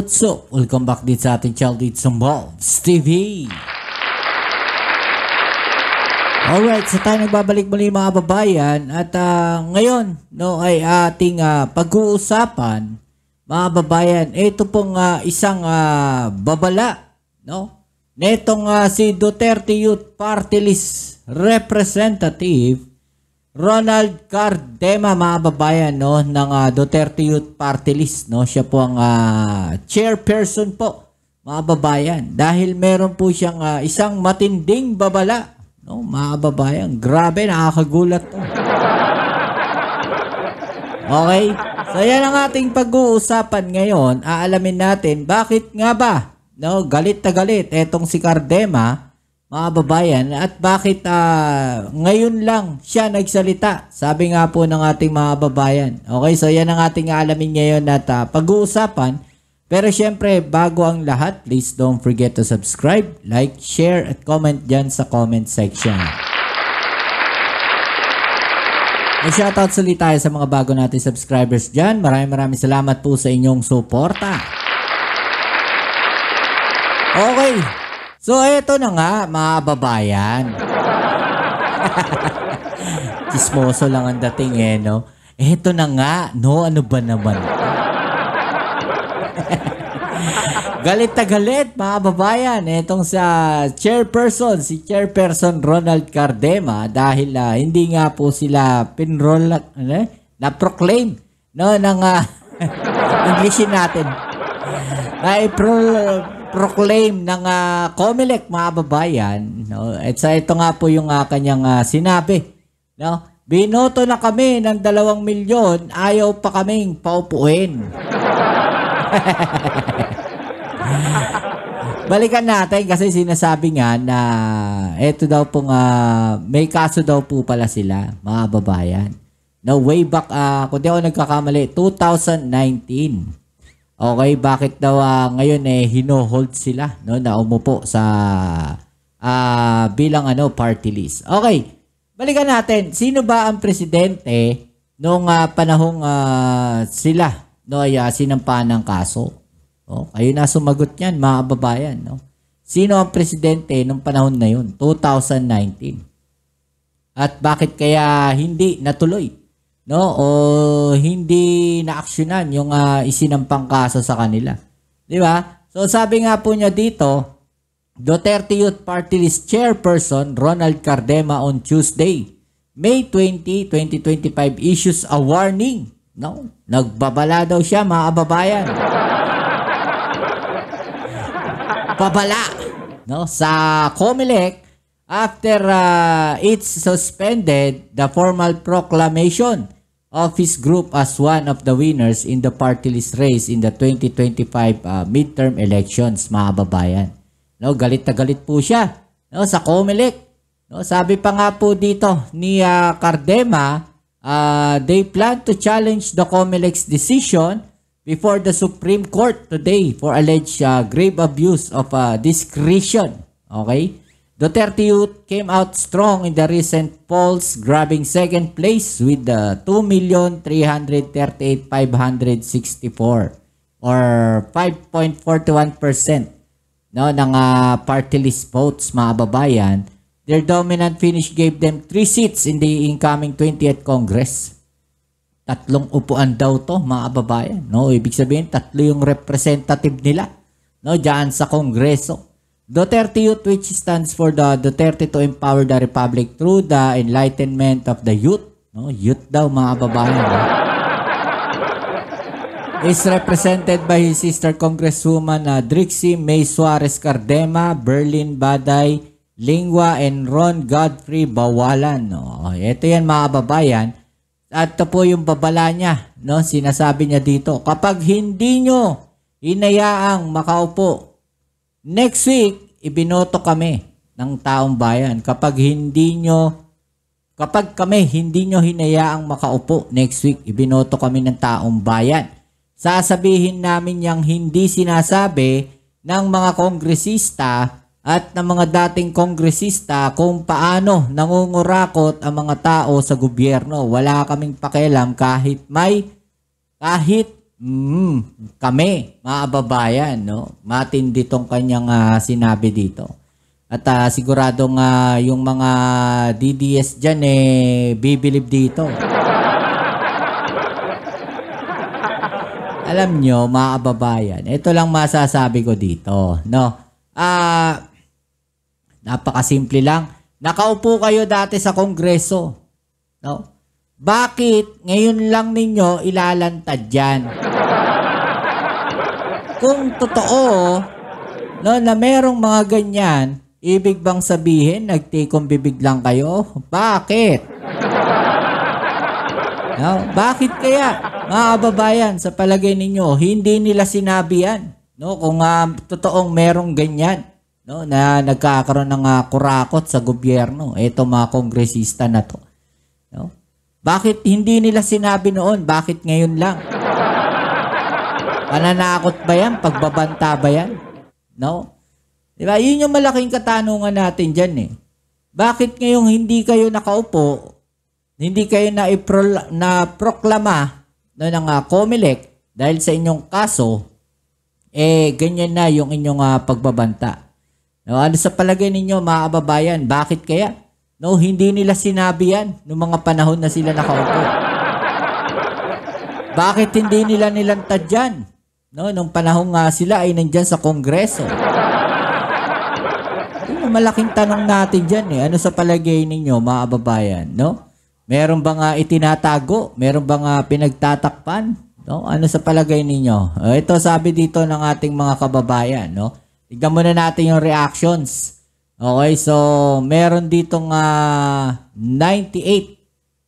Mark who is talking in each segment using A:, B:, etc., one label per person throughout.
A: What's up? Welcome back dito sa ating channel dito sa Mobs TV. Alright, so tayo nagbabalik muli mga babayan. At ngayon ay ating pag-uusapan mga babayan. Ito pong isang babala netong si Duterte Youth Party List Representative Ronald Cardema mga babayan ng Duterte Youth Party List. Siya po ang chairperson po mga babayan. Dahil meron po siyang isang matinding babala. Mga babayan, grabe, nakakagulat to. Okay, so yan ang ating pag-uusapan ngayon. Aalamin natin bakit nga ba galit na galit etong si Cardema mga babayan, at bakit ngayon lang siya nagsalita. Sabi nga po ng ating mga babayan. Okay, so yan ang ating aalamin ngayon at pag-uusapan. Pero syempre, bago ang lahat, please don't forget to subscribe, like, share, at comment dyan sa comment section. Shoutout ulit tayo sa mga bago natin subscribers dyan. Maraming salamat po sa inyong suporta. Okay. So, eto na nga, mga babayan. Chismoso lang ang dating Eto na nga, ano ba naman? Galit na galit, mga babayan. Etong sa chairperson, si Chairperson Ronald Cardema, dahil hindi nga po sila na-proclaim, ng Englishin natin. Proclaim ng COMELEC mga babayan. At sa ito nga po yung kanyang sinabi. Binoto na kami ng 2 milyon, ayaw pa kaming paupuin. Balikan natin kasi sinasabi nga na ito daw pong may kaso daw po pala sila mga babayan. Way back, kung di ako nagkakamali, 2019. Okay, bakit daw ngayon hino-hold sila na umupo sa bilang party list. Okay, balikan natin. Sino ba ang presidente nung panahong sila ay sinampahan ng kaso? Kayo na sumagot niyan mga babayan. Sino ang presidente nung panahon na yun? 2019. At bakit kaya hindi natuloy? O hindi na-aksyonan yung isinampang kaso sa kanila. Di ba? So sabi nga po niya dito, Duterte Youth Party List Chairperson Ronald Cardema on Tuesday, May 20, 2025 issues a warning. Nagbabala daw siya mga babayan. Babala sa COMELEC after it's suspended the formal proclamation of his group as one of the winners in the party list race in the 2025 midterm elections mga babayan. Galit na galit po siya sa COMELEC. Sabi pa nga po dito ni Cardema, they plan to challenge the COMELEC's decision before the Supreme Court today for alleged grave abuse of discretion. Okay? Duterte Youth came out strong in the recent polls, grabbing second place with 2,338,564 or 5.41% ng party list votes mga babayan. Their dominant finish gave them 3 seats in the incoming 20th Congress. 3 upuan daw to mga babayan. Ibig sabihin 3 yung representative nila diyan sa Kongreso. Duterte Youth, which stands for the Duterte to empower the Republic through the enlightenment of the youth. Youth daw mga babayan. Is represented by his sister Congresswoman Drixie May Suarez Cardema, Berlin Baday Lingua, and Ron Godfrey Bawalan. Ito yan mga babayan. At ito po yung babala niya. Sinasabi niya dito, kapag hindi nyo hinayaang makaupo, next week, ibinoto kami ng taong bayan. Kapag kami hindi nyo hinayaang makaupo, next week, ibinoto kami ng taong bayan. Sasabihin namin yung hindi sinasabi ng mga kongresista at ng mga dating kongresista kung paano nangungurakot ang mga tao sa gobyerno. Wala kaming pakialam kahit kami, mga kababayan, no? Matindi tong kanyang sinabi dito. At siguradong yung mga DDS dyan bibilib dito. Alam nyo, mga kababayan, ito lang masasabi ko dito, no? Napakasimple lang. Nakaupo kayo dati sa Kongreso, no? Bakit ngayon lang ninyo ilalantad yan? Kung totoo, no, na merong mga ganyan, ibig bang sabihin, nagtikong bibig lang kayo? Bakit? No? Bakit kaya, mga kababayan, sa palagay ninyo, hindi nila sinabi yan? No? Kung totoong merong ganyan, no, na nagkakaroon ng kurakot sa gobyerno, ito mga kongresista na to. No? Bakit hindi nila sinabi noon? Bakit ngayon lang? Pananakot ba yan? Pagbabanta ba yan? No? Diba? Yun yung malaking katanungan natin dyan eh. Bakit ngayong hindi kayo nakaupo, hindi kayo na-proklama no, ng COMELEC dahil sa inyong kaso, ganyan na yung inyong pagbabanta. No, ano sa palagay ninyo mga kababayan, bakit kaya? No, hindi nila sinabi yan noong mga panahon na sila nakaupo. Bakit hindi nila nilantad yan? No, nung panahon sila ay nandyan sa Kongreso. Malaking tanong natin dyan eh. Ano sa palagay ninyo mga kababayan? No? Meron bang itinatago? Meron bang pinagtatakpan? No? Ano sa palagay ninyo? Ito sabi dito ng ating mga kababayan. No? Tignan muna natin yung reactions. Okay, so meron ditong 98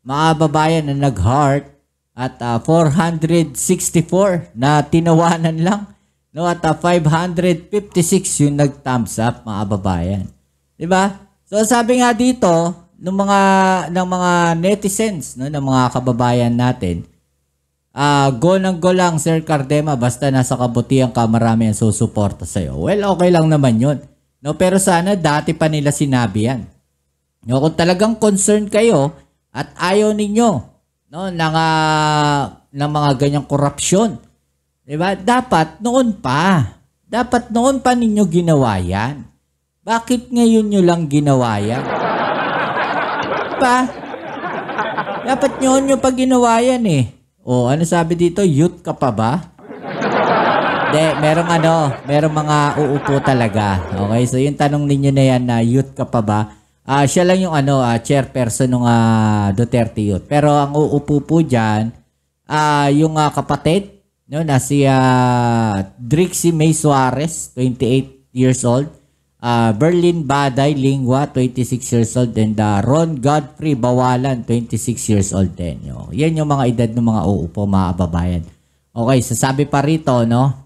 A: mga kababayan na nag-heart at 464 na tinawanan lang. No, at 556 yung nag-thumbs up, mga kababayan. 'Di ba? So sabi nga dito ng mga netizens, no, ng mga kababayan natin, go lang Sir Cardema basta nasa kabutihan ka, marami ang susuporta sa iyo. Well, okay lang naman 'yon. No, pero sana dati pa nila sinabi 'yan. No, kung talagang concerned kayo at ayaw ninyo, no, ng mga ganyang korupsyon, diba? Dapat noon pa ninyo ginawa yan. Bakit ngayon nyo lang ginawa yan? Diba? Dapat nyo pa ginawa yan eh. O, ano sabi dito? Youth ka pa ba? Hindi, merong mga uupo talaga. Okay, so yung tanong ninyo na yan na youth ka pa ba? Siya lang yung chairperson ng Duterte Youth. Pero ang uupo po dyan, yung kapatid, no, na si Drixie May Suarez, 28 years old. Berlin Baday Lingua, 26 years old. And Ron Godfrey Bawalan, 26 years old din. Yan yung mga edad ng mga uupo, mga kababayan. Okay, sasabi pa rito, no?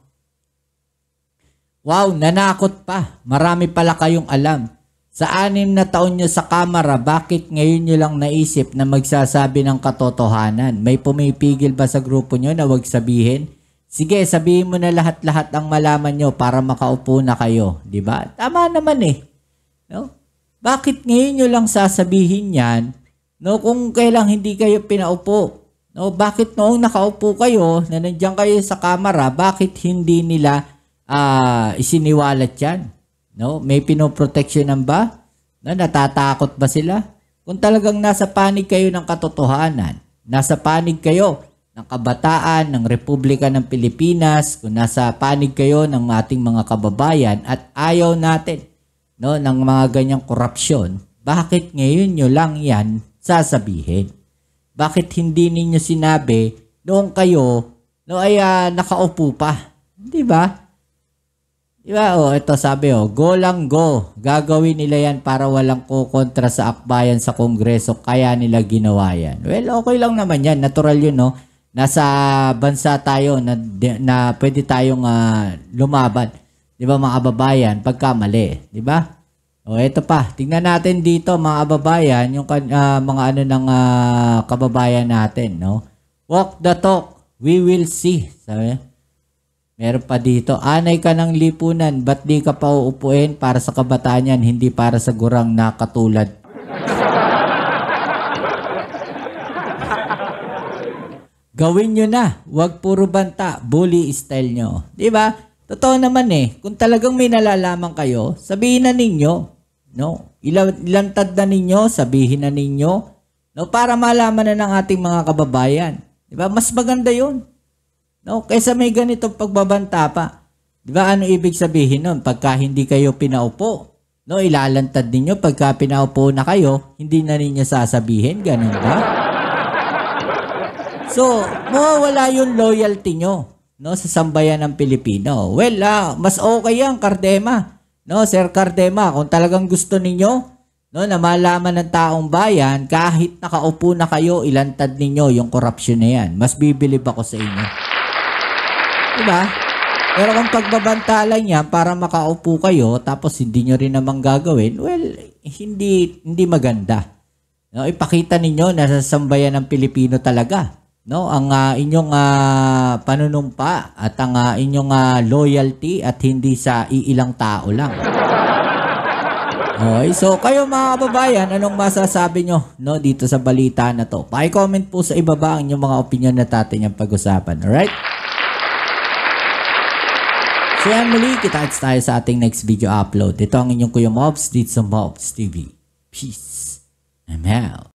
A: Wow, nanakot pa. Marami pala kayong alam. Sa 6 na taon nyo sa Kamara, bakit ngayon nyo lang naisip na magsasabi ng katotohanan? May pumipigil ba sa grupo nyo na wag sabihin? Sige, sabihin mo na lahat-lahat ang malaman nyo para makaupo na kayo. Diba? Tama naman eh. No? Bakit ngayon nyo lang sasabihin yan, no, kung kailang hindi kayo pinaupo? No? Bakit noong nakaupo kayo, na nandiyan kayo sa Kamara, bakit hindi nila isiniwalat yan? No, may pinoproteksyonan ba? No, natatakot ba sila? Kung talagang nasa panig kayo ng katotohanan, nasa panig kayo ng kabataan, ng Republika ng Pilipinas, kung nasa panig kayo ng ating mga kababayan at ayaw natin, no, ng mga ganyang korupsyon, bakit ngayon nyo lang yan sasabihin? Bakit hindi ninyo sinabi noong kayo no, ay nakaupo pa? Di ba? Diba? Ito sabi, go lang go. Gagawin nila yan para walang kukontra sa akbayan sa Kongreso, kaya nila ginawa yan. Well, okay lang naman yan. Natural yun, no? Nasa bansa tayo na pwede tayong lumaban. Diba, mga kababayan, pagka mali. Diba? Ito pa. Tingnan natin dito, mga kababayan, yung mga ng kababayan natin, no? Walk the talk. We will see. Sabi, meron pa dito, anay ka ng lipunan, ba't di ka pa uupuin para sa kabataan yan, hindi para sa gurang na katulad? Gawin nyo na. Huwag puro banta. Bully style nyo. Di ba? Totoo naman eh. Kung talagang may nalalaman kayo, sabihin na ninyo. No? Ilantad na ninyo, sabihin na ninyo. No? Para malaman na ng ating mga kababayan. Di ba? Mas maganda yun. No? Kaysa may ganitong pagbabanta pa. Di ba? Ano ibig sabihin nun? Pagka hindi kayo pinaupo, no? Ilalantad ninyo. Pagka pinaupo na kayo, hindi na ninyo sasabihin. Ganun ba? So, mawawala yung loyalty nyo. No, sa sambayan ng Pilipino. Well, mas okay yan, Cardema. No, Sir Cardema, kung talagang gusto ninyo, no, na malaman ng taong bayan, kahit nakaupo na kayo, ilantad ninyo yung korupsyon na yan. Mas bibilib ako sa inyo. Diba? Pero kung pagbabanta lang yan para makaupo kayo, tapos hindi nyo rin naman gagawin, well, hindi maganda. No, ipakita ninyo na sa sambayan ng Pilipino talaga. No, ang inyong panunumpa at ang inyong loyalty at hindi sa iilang tao lang. Okay, so kayo mga kababayan, anong masasabi nyo no, dito sa balita na to? Paki-comment po sa ibaba ang inyong mga opinion na natin yung pag-usapan. Alright? So yan muli, kita-kits tayo sa ating next video upload. Ito ang inyong Kuya Mobs dito sa Mobs TV. Peace. I'm out.